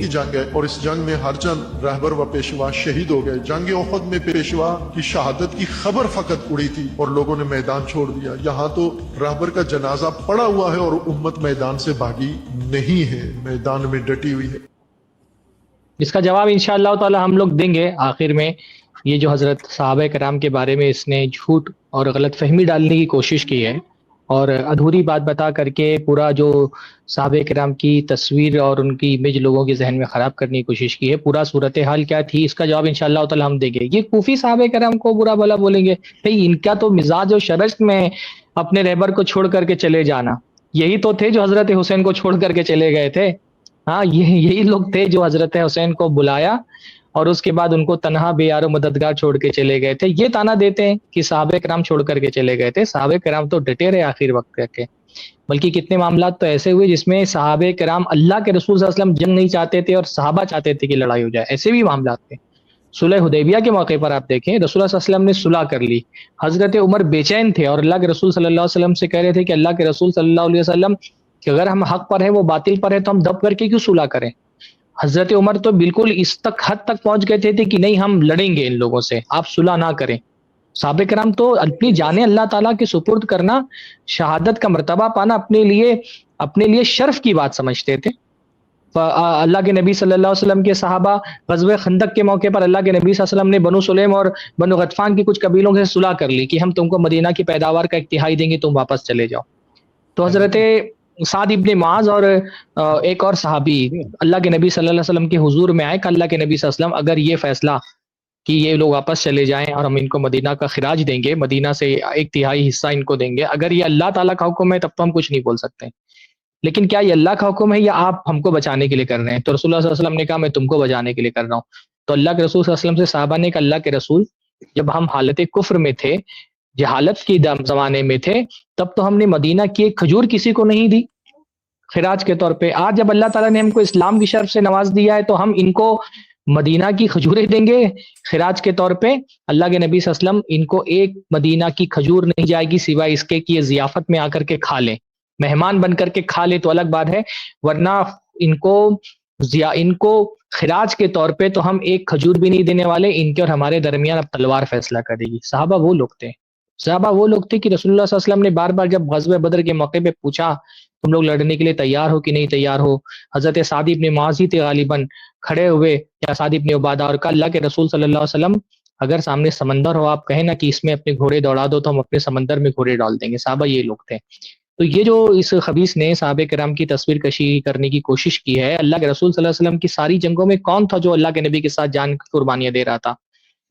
کی جنگ ہے اور اس جنگ میں ہر چند رہبر و پیشوا شہید ہو گئے. جنگ احد میں پیشوا کی شہادت کی خبر فقط اڑی تھی اور لوگوں نے میدان چھوڑ دیا. یہاں تو رہبر کا جنازہ پڑا ہوا ہے اور امت میدان سے بھاگی نہیں ہے, میدان میں ڈٹی ہوئی ہے. اس کا جواب انشاءاللہ تعالی ہم لوگ دیں گے آخر میں. یہ جو حضرت صحابہ کرام کے بارے میں اس نے جھوٹ اور غلط فہمی ڈالنے کی کوشش کی ہے اور ادھوری بات بتا کر کے پورا جو صحابہ کرام کی تصویر اور ان کی امیج لوگوں کے ذہن میں خراب کرنے کی کوشش کی ہے. پورا صورتحال کیا تھی اس کا جواب انشاءاللہ تعالی ہم دیں گے. یہ کوفی صحابہ کرام کو برا بھلا بولیں گے, بھئی ان کا تو مزاج و شرشت میں اپنے رہبر کو چھوڑ کر کے چلے جانا. یہی تو تھے جو حضرت حسین کو چھوڑ کر کے چلے گئے تھے. ہاں یہی لوگ تھے جو حضرت حسین کو بلایا اور اس کے بعد ان کو تنہا بے یار و مددگار چھوڑ کے چلے گئے تھے. یہ تانا دیتے ہیں کہ صحابہ کرام چھوڑ کر کے چلے گئے تھے. صحابہ کرام تو ڈٹے رہے آخر وقت کر کے, بلکہ کتنے معاملات تو ایسے ہوئے جس میں صحابہ کرام اللہ کے رسول صلی اللہ علیہ وسلم جنگ نہیں چاہتے تھے اور صحابہ چاہتے تھے کہ لڑائی ہو جائے. ایسے بھی معاملات تھے. صلح حدیبیہ کے موقع پر آپ دیکھیں رسول اللہ صلی اللہ علیہ وسلم نے صلح کر لی. حضرت عمر بے چین تھے اور اللہ کے رسول صلی اللہ علیہ وسلم سے کہہ رہے تھے کہ اللہ کے رسول صلی اللہ علیہ وسلم کہ اگر ہم حق پر ہیں وہ باطل پر ہے تو ہم دب کر کے کیوں صلح کریں. حضرت عمر تو بالکل اس حد تک پہنچ گئے تھے کہ نہیں ہم لڑیں گے ان لوگوں سے, آپ صلح نہ کریں. صحابہ کرام تو اپنی جانیں اللہ تعالیٰ کے سپرد کرنا, شہادت کا مرتبہ پانا اپنے لیے شرف کی بات سمجھتے تھے. اللہ کے نبی صلی اللہ علیہ وسلم کے صحابہ غزوہ خندق کے موقع پر اللہ کے نبی صلی اللہ علیہ وسلم نے بنو سلیم اور بنو غطفان کی کچھ قبیلوں سے صلح کر لی کہ ہم تم کو مدینہ کی پیداوار کا 1/3 دیں گے, تم واپس چلے جاؤ. تو حضرت سعد ابن معاذ اور ایک اور صحابی اللہ کے نبی صلی اللہ علیہ وسلم کے حضور میں آئے کہ اللہ کے نبی صلی اللہ علیہ وسلم اگر یہ فیصلہ کہ یہ لوگ واپس چلے جائیں اور ہم ان کو مدینہ کا خراج دیں گے, مدینہ سے 1/3 حصہ ان کو دیں گے, اگر یہ اللہ تعالیٰ کا حکم ہے تب تو ہم کچھ نہیں بول سکتے, لیکن کیا یہ اللہ کا حکم ہے یا آپ ہم کو بچانے کے لیے کر رہے ہیں؟ تو رسول اللہ صلی اللہ علیہ وسلم نے کہا میں تم کو بچانے کے لیے کر رہا ہوں. تو اللہ کے رسول صلی اللہ علیہ وسلم سے صحابہ نے کہا اللہ کے رسول جب ہم حالت کفر میں تھے, جہالت کی زمانے میں تھے, تب تو ہم نے مدینہ کی ایک کھجور کسی کو نہیں دی خراج کے طور پہ. آج جب اللہ تعالیٰ نے ہم کو اسلام کی شرف سے نواز دیا ہے تو ہم ان کو مدینہ کی کھجوریں دیں گے خراج کے طور پہ. اللہ کے نبی صلی اللہ علیہ وسلم ان کو ایک مدینہ کی کھجور نہیں جائے گی سوائے اس کے کہ یہ ضیافت میں آ کر کے کھا لیں, مہمان بن کر کے کھا لے تو الگ بات ہے, ورنہ ان کو خراج کے طور پہ تو ہم ایک کھجور بھی نہیں دینے والے. ان کے اور ہمارے درمیان اب تلوار فیصلہ کرے گی. صحابہ وہ لوگ تھے کہ رسول اللہ صلی اللہ علیہ وسلم نے بار بار جب غزوہ بدر کے موقع پہ پوچھا تم لوگ لڑنے کے لیے تیار ہو کہ نہیں تیار ہو, حضرت سعد ابن معاذ ہی تھے غالباً کھڑے ہوئے یا سعد ابن عبادہ, اور کہا اللہ کے رسول صلی اللہ علیہ وسلم اگر سامنے سمندر ہو آپ کہیں نا کہ اس میں اپنے گھوڑے دوڑا دو تو ہم اپنے سمندر میں گھوڑے ڈال دیں گے. صحابہ یہ لوگ تھے. تو یہ جو اس خبیث نے صحابہ کرام کی تصویر کشی کرنے کی کوشش کی ہے, اللہ کے رسول صلی اللہ علیہ وسلم کی ساری جنگوں میں کون تھا جو اللہ کے نبی کے ساتھ جان کی قربانیاں دے رہا تھا؟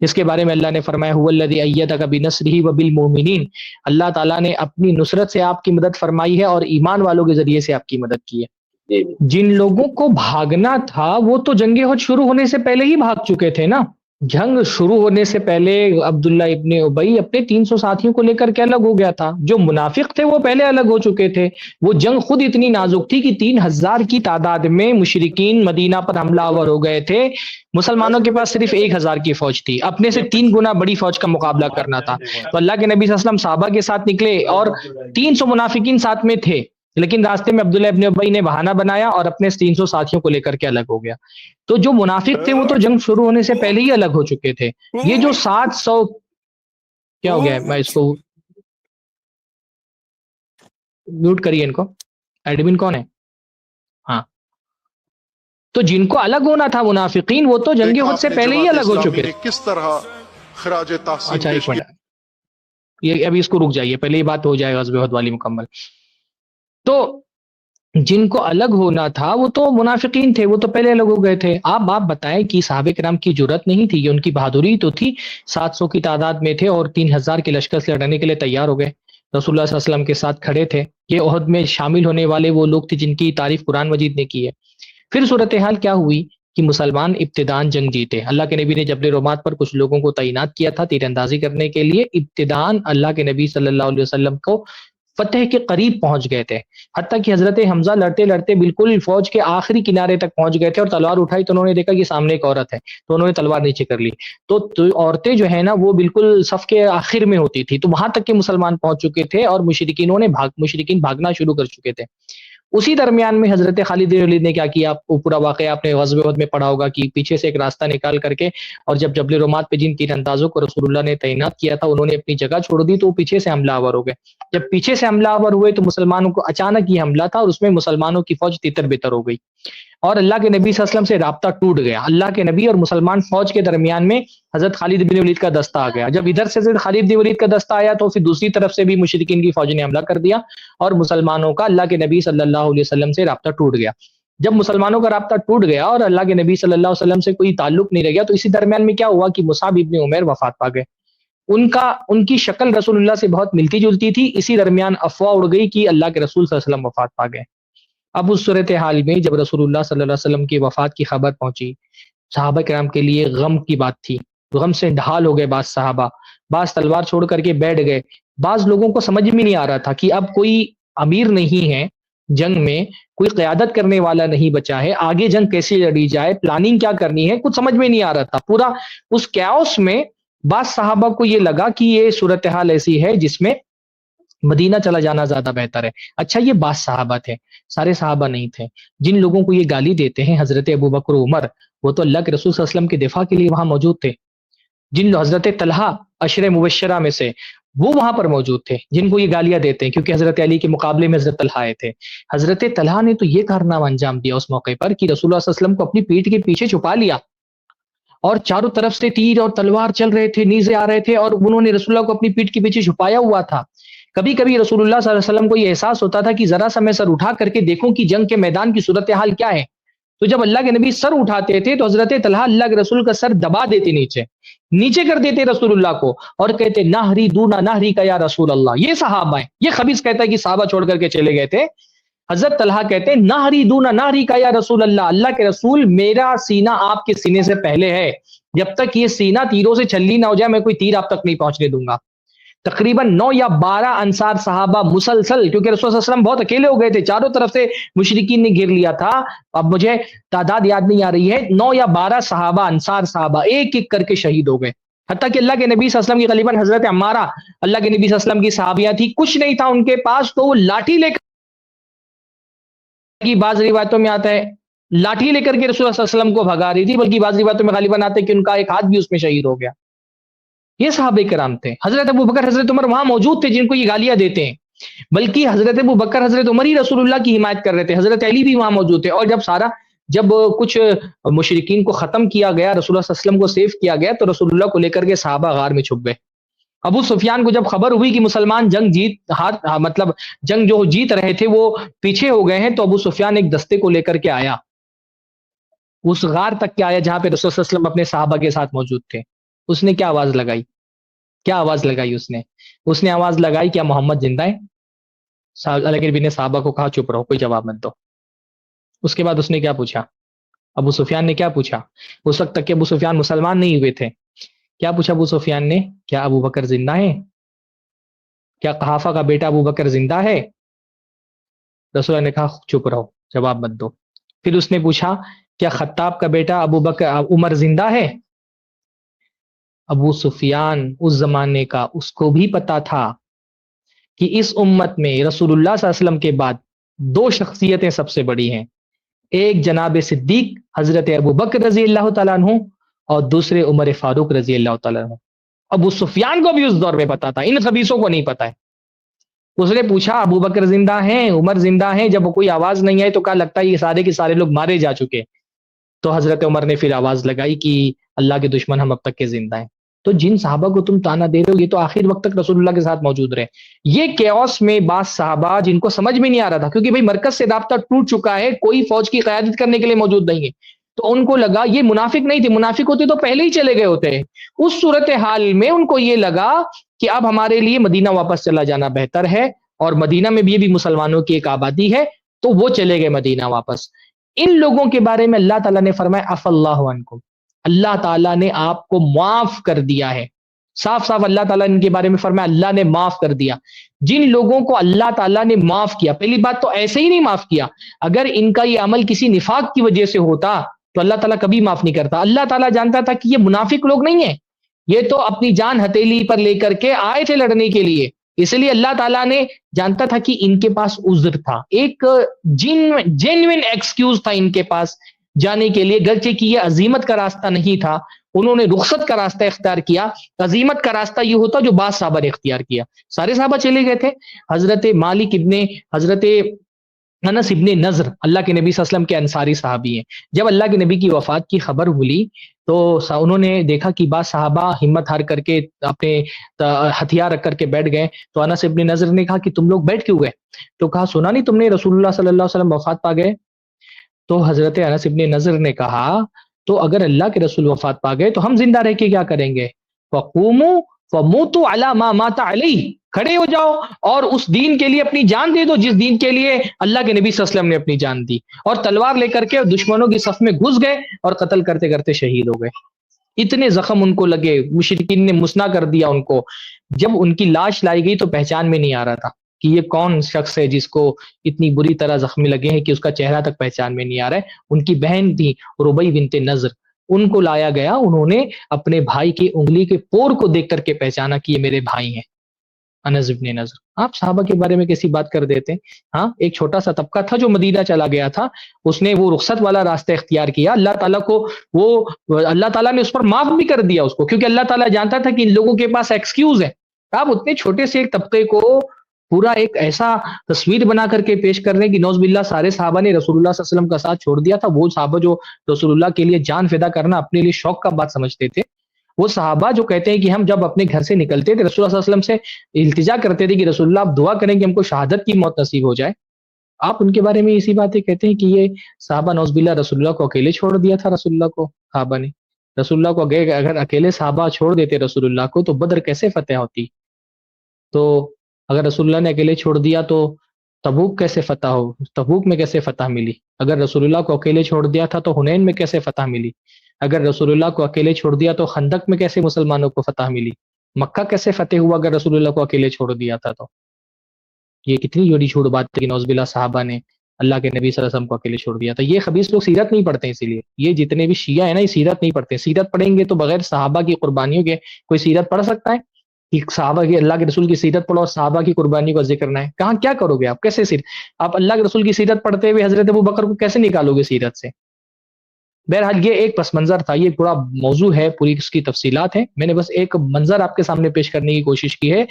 اس کے بارے میں اللہ نے فرمایا هو الذی ایدک بنصرہ وبالمؤمنین, اللہ تعالیٰ نے اپنی نصرت سے آپ کی مدد فرمائی ہے اور ایمان والوں کے ذریعے سے آپ کی مدد کی ہے. جن لوگوں کو بھاگنا تھا وہ تو جنگ احد شروع ہونے سے پہلے ہی بھاگ چکے تھے نا. جنگ شروع ہونے سے پہلے عبداللہ ابن ابی اپنے 300 ساتھیوں کو لے کر کے الگ ہو گیا تھا. جو منافق تھے وہ پہلے الگ ہو چکے تھے. وہ جنگ خود اتنی نازک تھی کہ 3000 کی تعداد میں مشرکین مدینہ پر حملہ آور ہو گئے تھے. مسلمانوں کے پاس صرف 1000 کی فوج تھی, اپنے سے 3 گنا بڑی فوج کا مقابلہ کرنا تھا. تو اللہ کے نبی صلی اللہ علیہ وسلم صحابہ کے ساتھ نکلے اور 300 منافقین ساتھ میں تھے, لیکن راستے میں عبداللہ ابن ابی نے بہانہ بنایا اور اپنے 300 ساتھیوں کو لے کر کے الگ ہو گیا. تو جو منافق تھے وہ تو جنگ شروع ہونے سے پہلے ہی الگ ہو چکے تھے. یہ جو 700 کیا ہو گیا ہے, میں اس کو میوٹ کریے, ان کو ایڈمن کون ہے؟ ہاں, تو جن کو الگ ہونا تھا منافقین وہ تو جنگ احد سے پہلے ہی الگ ہو چکے تھے. کس طرح خراج تحسین اچھا ایک منٹ, یہ ابھی اس کو رک جائیے, پہلے یہ بات ہو جائے غزوہ احد والی مکمل. تو جن کو الگ ہونا تھا وہ تو منافقین تھے, وہ تو پہلے الگ ہو گئے تھے. آپ بتائیں کہ صحابہ کرام کی جرأت نہیں تھی, یہ ان کی بہادری تو تھی. 700 کی تعداد میں تھے اور 3000 کے لشکر سے لڑنے کے لیے تیار ہو گئے. رسول اللہ صلی اللہ علیہ وسلم کے ساتھ کھڑے تھے. یہ احد میں شامل ہونے والے وہ لوگ تھے جن کی تعریف قرآن مجید نے کی ہے. پھر صورتحال کیا ہوئی کہ مسلمان ابتداً جنگ جیتے. اللہ کے نبی نے جبل رومات پر کچھ لوگوں کو تعینات کیا تھا تیر اندازی کرنے کے لیے. ابتداً اللہ کے نبی صلی اللہ علیہ وسلم کو فتح کے قریب پہنچ گئے تھے, حتیٰ کہ حضرت حمزہ لڑتے لڑتے بالکل فوج کے آخری کنارے تک پہنچ گئے تھے اور تلوار اٹھائی تو انہوں نے دیکھا کہ سامنے ایک عورت ہے, تو انہوں نے تلوار نیچے کر لی. تو عورتیں جو ہے نا وہ بالکل صف کے آخر میں ہوتی تھی, تو وہاں تک کے مسلمان پہنچ چکے تھے اور مشرکین بھاگنا شروع کر چکے تھے. اسی درمیان میں حضرت خالد بن ولید نے کیا کیا، وہ پورا واقعہ آپ نے غزوہ احد میں پڑھا ہوگا کہ پیچھے سے ایک راستہ نکال کر کے، اور جب جبل رومات پہ جن تیر اندازوں کو رسول اللہ نے تعینات کیا تھا انہوں نے اپنی جگہ چھوڑ دی، تو وہ پیچھے سے حملہ آور ہو گئے. جب پیچھے سے حملہ آور ہوئے تو مسلمانوں کو اچانک یہ حملہ تھا، اور اس میں مسلمانوں کی فوج تتر بتر ہو گئی، اور اللہ کے نبی صلی اللہ علیہ وسلم سے رابطہ ٹوٹ گیا. اللہ کے نبی اور مسلمان فوج کے درمیان میں حضرت خالد بن ولید کا دستہ آ گیا. جب ادھر سے حضرت خالد بن ولید کا دستہ آیا تو پھر دوسری طرف سے بھی مشرکین کی فوج نے حملہ کر دیا، اور مسلمانوں کا اللہ کے نبی صلی اللہ علیہ وسلم سے رابطہ ٹوٹ گیا. جب مسلمانوں کا رابطہ ٹوٹ گیا اور اللہ کے نبی صلی اللہ علیہ وسلم سے کوئی تعلق نہیں رہ گیا، تو اسی درمیان میں کیا ہوا کہ مصعب ابن عمیر وفات پا گئے. ان کی شکل رسول اللہ سے بہت ملتی جلتی تھی. اسی درمیان افواہ اڑ گئی کہ اللہ کے رسول صلی اللہ علیہ وسلم وفات پا گئے. اب اس صورتحال میں جب رسول اللہ صلی اللہ علیہ وسلم کی وفات کی خبر پہنچی، صحابہ کرام کے لیے غم کی بات تھی. غم سے ڈھال ہو گئے بعض صحابہ، بعض تلوار چھوڑ کر کے بیٹھ گئے. بعض لوگوں کو سمجھ میں نہیں آ رہا تھا کہ اب کوئی امیر نہیں ہے جنگ میں، کوئی قیادت کرنے والا نہیں بچا ہے، آگے جنگ کیسے لڑی جائے، پلاننگ کیا کرنی ہے، کچھ سمجھ میں نہیں آ رہا تھا. پورا اس کیاؤس میں بعض صحابہ کو یہ لگا کہ یہ صورتحال ایسی ہے جس میں مدینہ چلا جانا زیادہ بہتر ہے. اچھا، یہ بعض صحابہ تھے، سارے صحابہ نہیں تھے. جن لوگوں کو یہ گالی دیتے ہیں حضرت ابوبکر و عمر، وہ تو اللہ کے رسول صلی اللہ علیہ وسلم کے دفاع کے لیے وہاں موجود تھے. جن حضرت طلحہ عشر مبشرہ میں سے، وہ وہاں پر موجود تھے. جن کو یہ گالیاں دیتے ہیں کیونکہ حضرت علی کے مقابلے میں حضرت طلحہ آئے تھے. حضرت طلحہ نے تو یہ کارنامہ انجام دیا اس موقع پر کہ رسول اللہ صلی اللہ علیہ وسلم کو اپنی پیٹھ کے پیچھے چھپا لیا، اور چاروں طرف سے تیر اور تلوار چل رہے تھے، نیزے آ رہے تھے، اور انہوں نے رسول اللہ کو اپنی پیٹھ کے پیچھے چھپایا ہوا تھا. کبھی کبھی رسول اللہ صلی اللہ علیہ وسلم کو یہ احساس ہوتا تھا کہ ذرا سا میں سر اٹھا کر کے دیکھوں کہ جنگ کے میدان کی صورتحال کیا ہے. تو جب اللہ کے نبی سر اٹھاتے تھے تو حضرت طلحہ اللہ کے رسول کا سر دبا دیتے، نیچے کر دیتے رسول اللہ کو، اور کہتے نہری دونا نہری کا یا رسول اللہ. یہ صحابہ ہیں. یہ خبیث کہتا ہے کہ صحابہ چھوڑ کر کے چلے گئے تھے. حضرت طلحہ کہتے ہیں نہری دونا نہری کا یا رسول اللہ، اللہ کے رسول میرا سینہ آپ کے سینے سے پہلے ہے، جب تک یہ سینہ تیروں سے چھلی نہ ہو جائے میں کوئی تیر آپ تک نہیں پہنچنے دوں گا. تقریباً 9 یا 12 انصار صحابہ مسلسل، کیونکہ رسول صلی اللہ علیہ وسلم بہت اکیلے ہو گئے تھے، چاروں طرف سے مشرکین نے گھیر لیا تھا. اب مجھے تعداد یاد نہیں آ رہی ہے، 9 یا 12 صحابہ انصار صحابہ ایک ایک کر کے شہید ہو گئے. حتیٰ کہ اللہ کے نبی صلی اللہ علیہ وسلم کی غالباً حضرت عمارہ اللہ کے نبی صلی اللہ علیہ وسلم کی صحابیہ تھی، کچھ نہیں تھا ان کے پاس، تو وہ لاٹھی لے کر، بعض روایتوں میں آتا ہے لاٹھی لے کر کے رسول اللہ صلی اللہ علیہ وسلم کو بھگا رہی تھی، بلکہ بعض روایتوں میں غالباً آتا ہے کہ ان کا ایک ہاتھ بھی اس میں شہید ہو گیا. یہ صحابہ کرام تھے. حضرت ابوبکر حضرت عمر وہاں موجود تھے جن کو یہ گالیاں دیتے ہیں، بلکہ حضرت ابوبکر حضرت عمر ہی رسول اللہ کی حمایت کر رہے تھے. حضرت علی بھی وہاں موجود تھے. اور جب کچھ مشرکین کو ختم کیا گیا، رسول اللہ صلی اللہ علیہ وسلم کو سیف کیا گیا، تو رسول اللہ کو لے کر کے صحابہ غار میں چھپ گئے. ابو سفیان کو جب خبر ہوئی کہ مسلمان جنگ جو جیت رہے تھے وہ پیچھے ہو گئے ہیں، تو ابو سفیان ایک دستے کو لے کر کے آیا، اس غار تک کے آیا جہاں پہ رسول صلی اللہ علیہ وسلم اپنے صحابہ کے ساتھ موجود تھے. اس نے کیا آواز لگائی؟ اس نے آواز لگائی کیا محمد زندہ ہے؟ اللہ کے نبی نے صحابہ کو کہا چپ رہو، کوئی جواب مت دو. اس کے بعد اس نے کیا پوچھا؟ ابو سفیان نے کیا پوچھا؟ اس وقت تک کہ ابو سفیان مسلمان نہیں ہوئے تھے. کیا پوچھا ابو سفیان نے؟ کیا ابو بکر زندہ ہے؟ کیا قحافہ کا بیٹا ابو بکر زندہ ہے؟ رسول اللہ نے کہا چپ رہو، جواب مت دو. پھر اس نے پوچھا کیا خطاب کا بیٹا ابو بکر عمر زندہ ہے؟ ابو سفیان اس زمانے کا، اس کو بھی پتا تھا کہ اس امت میں رسول اللہ صلی اللہ علیہ وسلم کے بعد 2 شخصیتیں سب سے بڑی ہیں، ایک جناب صدیق حضرت ابو بکر رضی اللہ تعالیٰ عنہ، اور دوسرے عمر فاروق رضی اللہ تعالیٰ عنہ. ابو سفیان کو بھی اس دور میں پتا تھا، ان خبیثوں کو نہیں پتا ہے. اس نے پوچھا ابو بکر زندہ ہیں، عمر زندہ ہیں؟ جب کوئی آواز نہیں آئی تو کہا لگتا ہے یہ سارے کے سارے لوگ مارے جا چکے. تو حضرت عمر نے پھر آواز لگائی کہ اللہ کے دشمن ہم اب تک کے زندہ ہیں. تو جن صحابہ کو تم تانا دے رہے ہو یہ تو آخر وقت تک رسول اللہ کے ساتھ موجود رہے. یہ کیوس میں بعض صحابہ جن کو سمجھ میں نہیں آ رہا تھا، کیونکہ بھائی مرکز سے رابطہ ٹوٹ چکا ہے، کوئی فوج کی قیادت کرنے کے لیے موجود نہیں ہے، تو ان کو لگا یہ منافق نہیں تھے، منافق ہوتے تو پہلے ہی چلے گئے ہوتے. اس صورتحال میں ان کو یہ لگا کہ اب ہمارے لیے مدینہ واپس چلا جانا بہتر ہے، اور مدینہ میں بھی مسلمانوں کی ایک آبادی ہے، تو وہ چلے گئے مدینہ واپس. ان لوگوں کے بارے میں اللہ تعالیٰ نے فرمایا عفا اللہ عنکم، اللہ تعالیٰ نے آپ کو معاف کر دیا ہے. صاف صاف اللہ تعالیٰ نے ان کے بارے میں فرمایا اللہ نے معاف کر دیا. جن لوگوں کو اللہ تعالیٰ نے معاف کیا، پہلی بات تو ایسے ہی نہیں معاف کیا، اگر ان کا یہ عمل کسی نفاق کی وجہ سے ہوتا تو اللہ تعالیٰ کبھی معاف نہیں کرتا. اللہ تعالیٰ جانتا تھا کہ یہ منافق لوگ نہیں ہیں، یہ تو اپنی جان ہتھیلی پر لے کر کے آئے تھے لڑنے کے لیے، اس لیے اللہ تعالیٰ نے جانتا تھا کہ ان کے پاس عذر تھا، ایک جینوین ایکسکیوز تھا ان کے پاس جانے کے لیے، گرچہ کہ یہ عزیمت کا راستہ نہیں تھا، انہوں نے رخصت کا راستہ اختیار کیا۔ عزیمت کا راستہ یہ ہوتا جو بعض صحابہ نے اختیار کیا۔ سارے صحابہ چلے گئے تھے، حضرت انس ابن نضر اللہ کے نبی صلی اللہ علیہ وسلم کے انصاری صحابی ہیں، جب اللہ کے نبی کی وفات کی خبر ملی تو انہوں نے دیکھا کہ بعض صحابہ ہمت ہار کر کے اپنے ہتھیار رکھ کر کے بیٹھ گئے، تو انس ابن نضر نے کہا کہ تم لوگ بیٹھ کیوں گئے؟ تو کہا سنا نہیں تم نے رسول اللہ صلی اللہ علیہ وسلم وفات پا گئے؟ تو حضرت انس ابن نضر نے کہا تو اگر اللہ کے رسول وفات پا گئے تو ہم زندہ رہ کے کیا کریں گے؟ فقوموا فموتوا علی ما مات علیہ، کھڑے ہو جاؤ اور اس دین کے لیے اپنی جان دے دو جس دین کے لیے اللہ کے نبی صلی اللہ علیہ وسلم نے اپنی جان دی، اور تلوار لے کر کے دشمنوں کی صف میں گھس گئے اور قتل کرتے کرتے شہید ہو گئے۔ اتنے زخم ان کو لگے، مشرکین نے مسنا کر دیا ان کو۔ جب ان کی لاش لائی گئی تو پہچان میں نہیں آ رہا تھا کہ یہ کون شخص ہے جس کو اتنی بری طرح زخمی لگے ہیں کہ اس کا چہرہ تک پہچان میں نہیں آ رہا ہے۔ ان کی بہن تھی ربیع بنت نضر، ان کو لایا گیا، انہوں نے اپنے بھائی کی انگلی کے پور کو دیکھ کر کے پہچانا کہ یہ میرے بھائی ہیں، انس ابن نضر۔ آپ صحابہ کے بارے میں کیسی بات کر دیتے ہیں؟ ہاں، ایک چھوٹا سا طبقہ تھا جو مدینہ چلا گیا تھا، اس نے وہ رخصت والا راستہ اختیار کیا، اللہ تعالیٰ نے اس پر معاف بھی کر دیا اس کو، کیونکہ اللہ تعالیٰ جانتا تھا کہ ان لوگوں کے پاس ایکسکیوز ہے۔ آپ اتنے چھوٹے سے ایک طبقے کو پورا ایک ایسا تصویر بنا کر کے پیش کر رہے ہیں کہ نوز باللہ سارے صحابہ نے رسول اللہ صلی اللہ علیہ وسلم کا ساتھ چھوڑ دیا تھا۔ وہ صحابہ جو رسول اللہ کے لیے جان فدا کرنا اپنے لیے شوق کا بات سمجھتے تھے، وہ صحابہ جو کہتے ہیں کہ ہم جب اپنے گھر سے نکلتے تھے رسول اللہ صلی اللہ علیہ وسلم سے التجا کرتے تھے کہ رسول اللہ آپ دعا کریں کہ ہم کو شہادت کی موت نصیب ہو جائے، آپ ان کے بارے میں اسی باتیں کہتے ہیں کہ یہ صحابہ نوز باللہ رسول اللہ کو اکیلے چھوڑ دیا تھا۔ رسول اللہ کو صحابہ نے، رسول اللہ کو اگر اکیلے صحابہ چھوڑ دیتے رسول اللہ کو تو بدر کیسے فتح ہوتی؟ تو اگر رسول اللہ نے اکیلے چھوڑ دیا تو تبوک کیسے فتح ہو؟ تبوک میں کیسے فتح ملی؟ اگر رسول اللہ کو اکیلے چھوڑ دیا تھا تو حنین میں کیسے فتح ملی؟ اگر رسول اللہ کو اکیلے چھوڑ دیا تو خندق میں کیسے مسلمانوں کو فتح ملی؟ مکہ کیسے فتح ہوا اگر رسول اللہ کو اکیلے چھوڑ دیا تھا تو؟ یہ کتنی بڑی جھوٹ بات ہے کہ نوز باللہ صحابہ نے اللہ کے نبی صلی اللہ علیہ وسلم کو اکیلے چھوڑ دیا تھا۔ یہ خبیث لوگ سیرت نہیں پڑھتے، اسی لیے یہ جتنے بھی شیعہ ہیں نا، یہ سیرت نہیں پڑھتے۔ سیرت پڑھیں گے تو بغیر صحابہ کی قربانیوں کے کوئی سیرت پڑھ سکتا ہے؟ کہ صحابہ کی، اللہ کے رسول کی سیرت پڑھو اور صحابہ کی قربانی کا ذکر نہ ہے، کہاں کیا کرو گے آپ؟ کیسے سیرت؟ آپ اللہ کے رسول کی سیرت پڑھتے ہوئے حضرت ابوبکر کو کیسے نکالو گے سیرت سے؟ بہرحال یہ ایک پس منظر تھا، یہ پورا موضوع ہے، پوری اس کی تفصیلات ہیں، میں نے بس ایک منظر آپ کے سامنے پیش کرنے کی کوشش کی ہے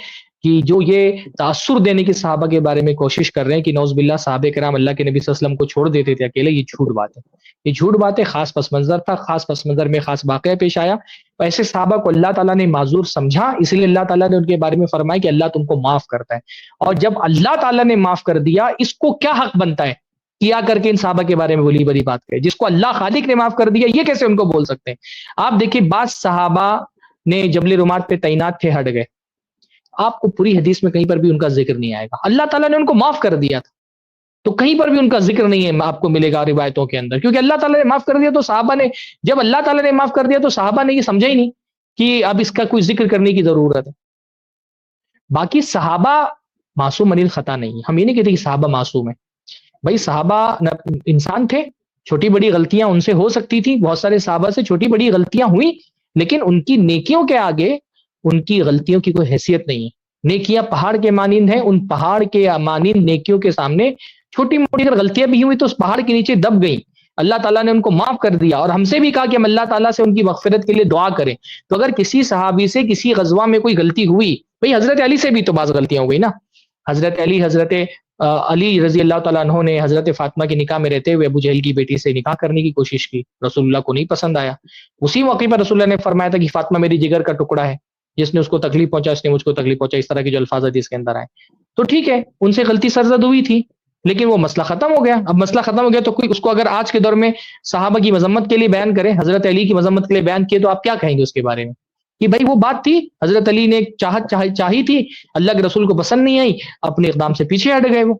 کہ جو یہ تاثر دینے کی صحابہ کے بارے میں کوشش کر رہے ہیں کہ نعوذ باللہ صحابہ کرام اللہ کے نبی صلی اللہ علیہ وسلم کو چھوڑ دیتے تھے اکیلے، یہ جھوٹ بات ہے، یہ جھوٹ بات ہے۔ خاص پس منظر تھا، خاص پس منظر میں خاص واقعہ پیش آیا، ایسے صحابہ کو اللہ تعالیٰ نے معذور سمجھا، اس لیے اللہ تعالیٰ نے ان کے بارے میں فرمایا کہ اللہ تم کو معاف کرتا ہے، اور جب اللہ تعالیٰ نے معاف کر دیا، اس کو کیا حق بنتا ہے کیا کر کے ان صحابہ کے بارے میں بلی بلی بات کرے؟ جس کو اللہ خالق نے معاف کر دیا، یہ کیسے ان کو بول سکتے ہیں؟ آپ دیکھیں، بعض صحابہ نے جبل رمات پہ تعینات تھے، ہٹ گئے، آپ کو پوری حدیث میں کہیں پر بھی ان کا ذکر نہیں آئے گا، اللہ تعالیٰ نے ان کو معاف کر دیا تھا تو کہیں پر بھی ان کا ذکر نہیں ہے، آپ کو ملے گا روایتوں کے اندر، کیونکہ اللہ تعالیٰ نے معاف کر دیا تو صحابہ نے، جب اللہ تعالیٰ نے معاف کر دیا تو صحابہ نے یہ سمجھا ہی نہیں کہ اب اس کا کوئی ذکر کرنے کی ضرورت ہے۔ باقی صحابہ معصوم عن الخطا نہیں، ہم یہ نہیں کہتے کہ صحابہ معصوم ہیں، بھائی صحابہ انسان تھے، چھوٹی بڑی غلطیاں ان سے ہو سکتی تھی، بہت سارے صحابہ سے چھوٹی بڑی غلطیاں ہوئی، لیکن ان کی نیکیوں کے آگے ان کی غلطیوں کی کوئی حیثیت نہیں ہے۔ نیکیاں پہاڑ کے مانند ہیں، ان پہاڑ کے مانند نیکیوں کے سامنے چھوٹی موٹی اگر غلطیاں بھی ہوئی تو اس پہاڑ کے نیچے دب گئیں، اللہ تعالیٰ نے ان کو معاف کر دیا، اور ہم سے بھی کہا کہ ہم اللہ تعالیٰ سے ان کی مغفرت کے لیے دعا کریں۔ تو اگر کسی صحابی سے کسی غزوہ میں کوئی غلطی ہوئی، بھئی حضرت علی سے بھی تو بعض غلطیاں ہو گئی نا، حضرت علی رضی اللہ تعالیٰ عنہ نے حضرت فاطمہ کے نکاح میں رہتے ہوئے ابو جہل کی بیٹی سے نکاح کرنے کی کوشش کی، رسول اللہ کو نہیں پسند آیا، اسی موقع پر رسول اللہ نے فرمایا تھا کہ فاطمہ میری جگر کا ٹکڑا ہے، جس نے اس کو تکلیف پہنچا اس نے مجھ کو تکلیف پہنچا، اس طرح کے جو الفاظ حدیث کے اندر آئے۔ تو ٹھیک ہے، ان سے غلطی سرزد ہوئی تھی، لیکن وہ مسئلہ ختم ہو گیا۔ اب مسئلہ ختم ہو گیا تو کوئی اس کو اگر آج کے دور میں صحابہ کی مذمت کے لیے بیان کرے، حضرت علی کی مذمت کے لیے بیان کیے، تو آپ کیا کہیں گے اس کے بارے میں؟ کہ بھائی وہ بات تھی، حضرت علی نے چاہی تھی، اللہ کے رسول کو پسند نہیں آئی، اپنے اقدام سے پیچھے ہٹ گئے وہ۔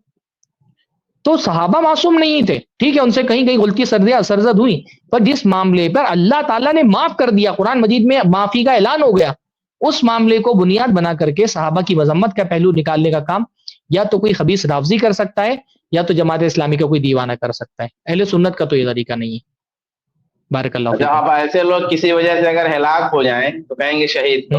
تو صحابہ معصوم نہیں تھے، ٹھیک ہے، ان سے کہیں غلطی سرزد ہوئی، پر جس معاملے پر اللہ تعالیٰ نے معاف کر دیا، قرآن مجید میں معافی کا اعلان ہو گیا، اس معاملے کو بنیاد بنا کر کے صحابہ کی مذمت کا پہلو نکالنے کا کام یا تو کوئی خبیث رافضی کر سکتا ہے یا تو جماعت اسلامی کا کوئی دیوانہ کر سکتا ہے، اہل سنت کا تو یہ طریقہ نہیں ہے۔ بارک اللہ فیکم۔ آپ ایسے لوگ کسی وجہ سے اگر ہلاک ہو جائیں تو کہیں گے شہید تو